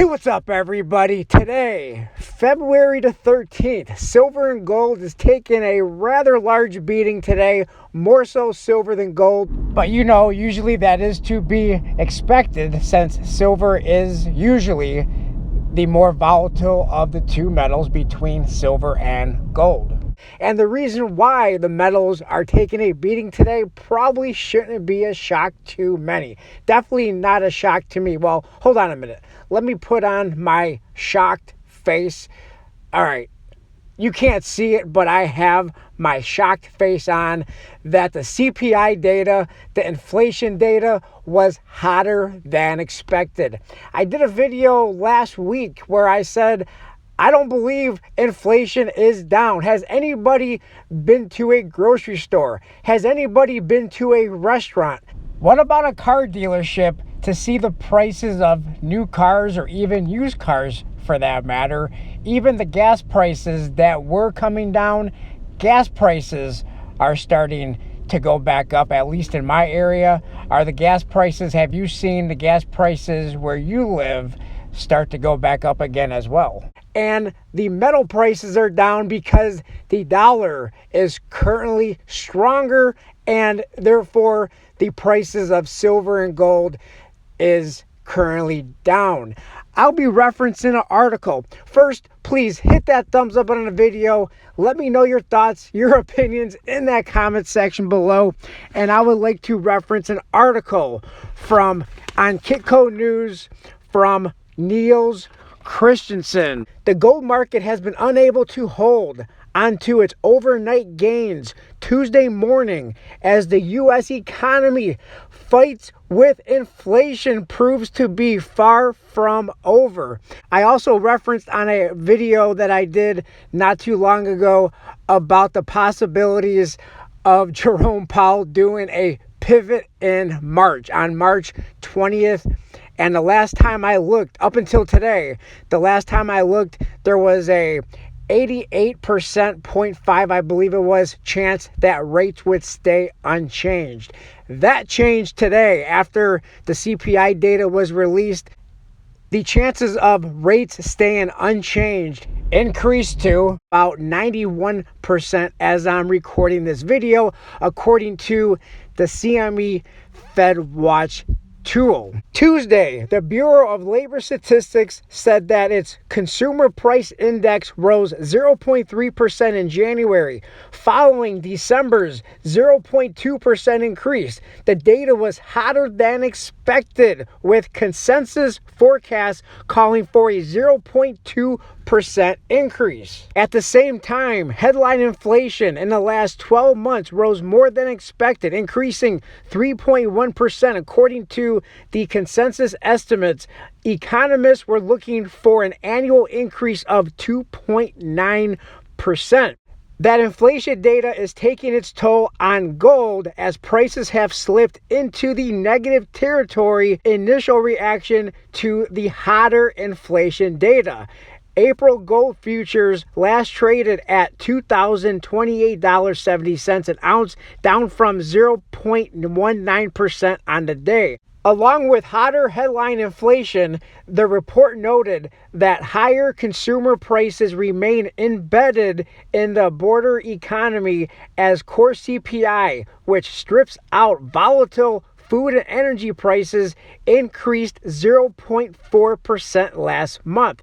Hey, what's up, everybody? Today, February the 13th, silver and gold is taking a rather large beating today, more so silver than gold. But usually that is to be expected since silver is usually the more volatile of the two metals between silver and gold. And the reason why the metals are taking a beating today probably shouldn't be a shock to many. Definitely not a shock to me. Well, hold on a minute. Let me put on my shocked face. All right. You can't see it, but I have my shocked face on that the CPI data, the inflation data, was hotter than expected. I did a video last week where I said, I don't believe inflation is down. Has anybody been to a grocery store? Has anybody been to a restaurant? What about a car dealership to see the prices of new cars or even used cars for that matter? Even the gas prices that were coming down, gas prices are starting to go back up, at least in my area. Are the gas prices, have you seen the gas prices where you live start to go back up again as well? And the metal prices are down because the dollar is currently stronger, and therefore the prices of silver and gold is currently down. I'll be referencing an article. First, please hit that thumbs up on the video. Let me know your thoughts, your opinions in that comment section below. And I would like to reference an article on Kitco News from Niels Christensen. The gold market has been unable to hold onto its overnight gains Tuesday morning as the U.S. economy fights with inflation proves to be far from over. I also referenced on a video that I did not too long ago about the possibilities of Jerome Powell doing a pivot in March, on March 20th. And the last time I looked, up until today, there was a 88.5%, I believe it was, chance that rates would stay unchanged. That changed today after the CPI data was released. The chances of rates staying unchanged increased to about 91% as I'm recording this video, according to the CME Fed Watch tool. Tuesday, the Bureau of Labor Statistics said that its consumer price index rose 0.3% in January, following December's 0.2% increase. The data was hotter than expected, with consensus forecasts calling for a 0.2% increase. At the same time, headline inflation in the last 12 months rose more than expected, increasing 3.1%. According to the consensus estimates, economists were looking for an annual increase of 2.9%. That inflation data is taking its toll on gold as prices have slipped into the negative territory. Initial reaction to the hotter inflation data. April gold futures last traded at $2,028.70 an ounce, down from 0.19% on the day. Along with hotter headline inflation, the report noted that higher consumer prices remain embedded in the broader economy as core CPI, which strips out volatile food and energy prices, increased 0.4% last month.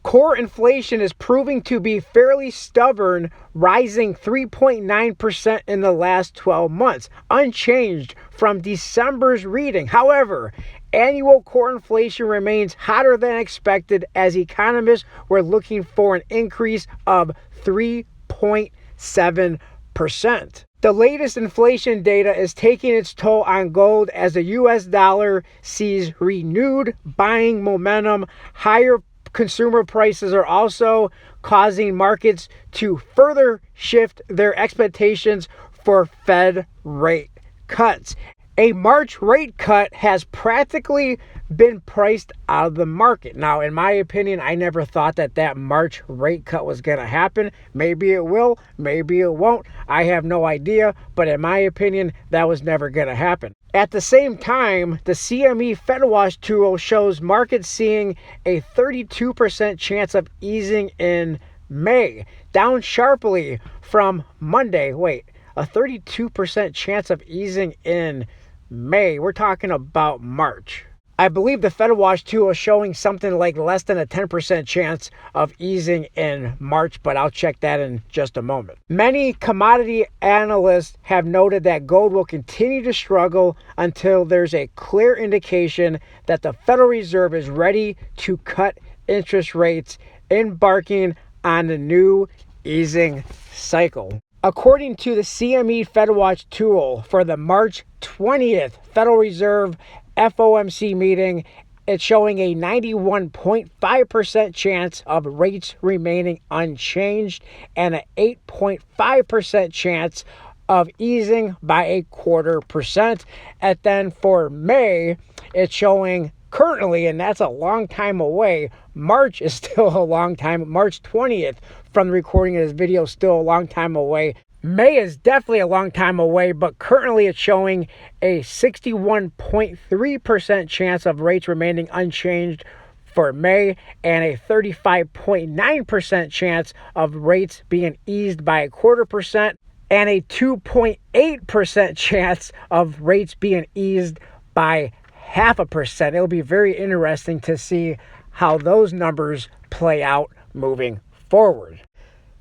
Core inflation is proving to be fairly stubborn, rising 3.9% in the last 12 months, unchanged from December's reading. However, annual core inflation remains hotter than expected as economists were looking for an increase of 3.7%. The latest inflation data is taking its toll on gold as the U.S. dollar sees renewed buying momentum. Higher consumer prices are also causing markets to further shift their expectations for Fed rate cuts. A March rate cut has practically been priced out of the market. Now, in my opinion, I never thought that March rate cut was going to happen. Maybe it will, maybe it won't. I have no idea. But in my opinion, that was never going to happen. At the same time, the CME FedWatch tool shows markets seeing a 32% chance of easing in May, down sharply from Monday. Wait, a 32% chance of easing in May. We're talking about March. I believe the FedWatch tool is showing something like less than a 10% chance of easing in March, but I'll check that in just a moment. Many commodity analysts have noted that gold will continue to struggle until there's a clear indication that the Federal Reserve is ready to cut interest rates, embarking on the new easing cycle. According to the CME FedWatch tool for the March 20th Federal Reserve FOMC meeting, it's showing a 91.5% chance of rates remaining unchanged and an 8.5% chance of easing by 0.25%. And then for May, it's showing currently, and that's a long time away, March is still a long time, March 20th from the recording of this video, still a long time away. May is definitely a long time away, but currently it's showing a 61.3% chance of rates remaining unchanged for May and a 35.9% chance of rates being eased by 0.25% and a 2.8% chance of rates being eased by 0.5%. It'll be very interesting to see how those numbers play out moving forward.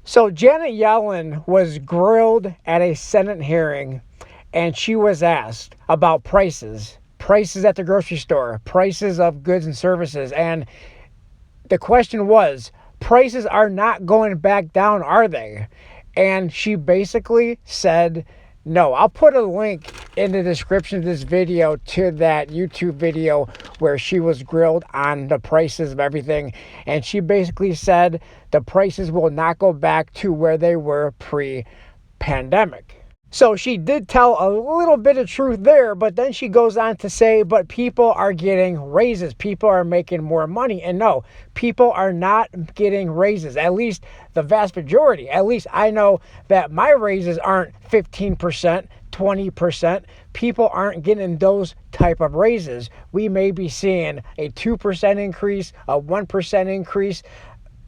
So Janet Yellen was grilled at a Senate hearing, and she was asked about prices at the grocery store, prices of goods and services. And the question was, prices are not going back down, are they? And she basically said, no. I'll put a link in the description of this video to that YouTube video where she was grilled on the prices of everything. And she basically said the prices will not go back to where they were pre-pandemic. So she did tell a little bit of truth there, but then she goes on to say, but people are getting raises. People are making more money. And no, people are not getting raises, at least the vast majority. At least I know that my raises aren't 15%, 20%. People aren't getting those type of raises. We may be seeing a 2% increase, a 1% increase,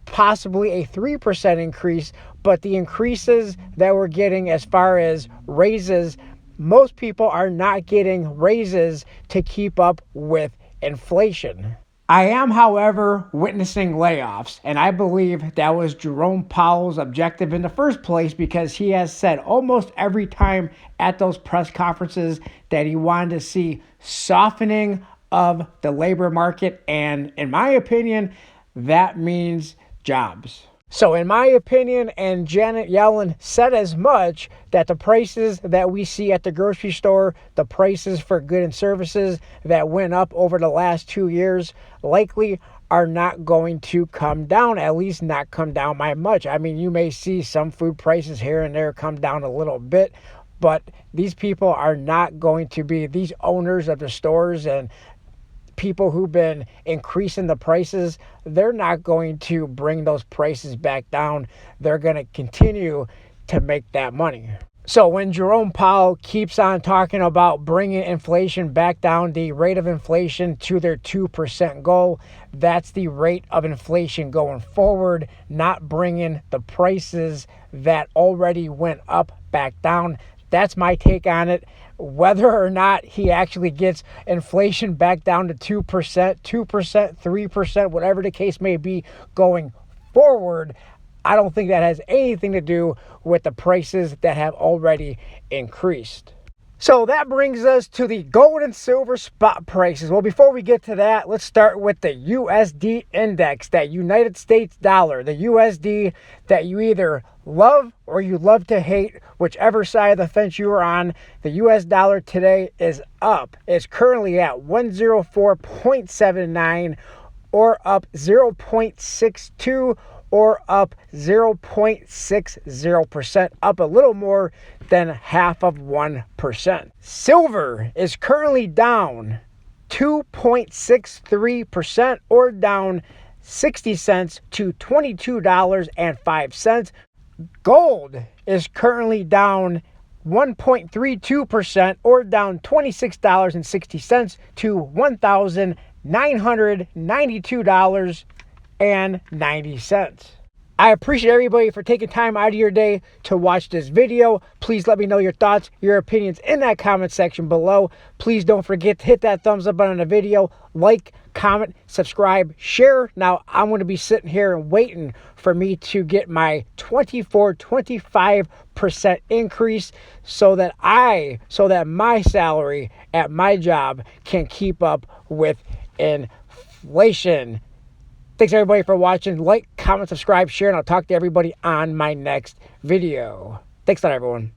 possibly a 3% increase, but the increases that we're getting as far as raises, most people are not getting raises to keep up with inflation. I am, however, witnessing layoffs, and I believe that was Jerome Powell's objective in the first place, because he has said almost every time at those press conferences that he wanted to see softening of the labor market, and in my opinion, that means jobs. So in my opinion, and Janet Yellen said as much, that the prices that we see at the grocery store, the prices for goods and services that went up over the last 2 years, likely are not going to come down, at least not come down by much. I mean, you may see some food prices here and there come down a little bit, but these people are not going to be, these owners of the stores and people who've been increasing the prices, they're not going to bring those prices back down. They're going to continue to make that money. So when Jerome Powell keeps on talking about bringing inflation back down, the rate of inflation to their 2% goal, that's the rate of inflation going forward, not bringing the prices that already went up back down. That's my take on it. Whether or not he actually gets inflation back down to 2%, 2%, 3%, whatever the case may be going forward, I don't think that has anything to do with the prices that have already increased. So that brings us to the gold and silver spot prices. Well, before we get to that, let's start with the USD index, that United States dollar, the USD that you either love or you love to hate, whichever side of the fence you are on. The US dollar today is up. It's currently at 104.79, or up 0.62, or up 0.60%, up a little more than 0.5%. Silver is currently down 2.63%, or down 60 cents to $22.05. Gold is currently down 1.32%, or down $26.60 to $1,992.90. I appreciate everybody for taking time out of your day to watch this video. Please let me know your thoughts, your opinions in that comment section below. Please don't forget to hit that thumbs up button on the video, like, comment, subscribe, share. Now, I'm going to be sitting here and waiting for me to get my 25% increase so that my salary at my job can keep up with inflation. Thanks everybody for watching. Like, comment, subscribe, share, and I'll talk to everybody on my next video. Thanks a lot, everyone.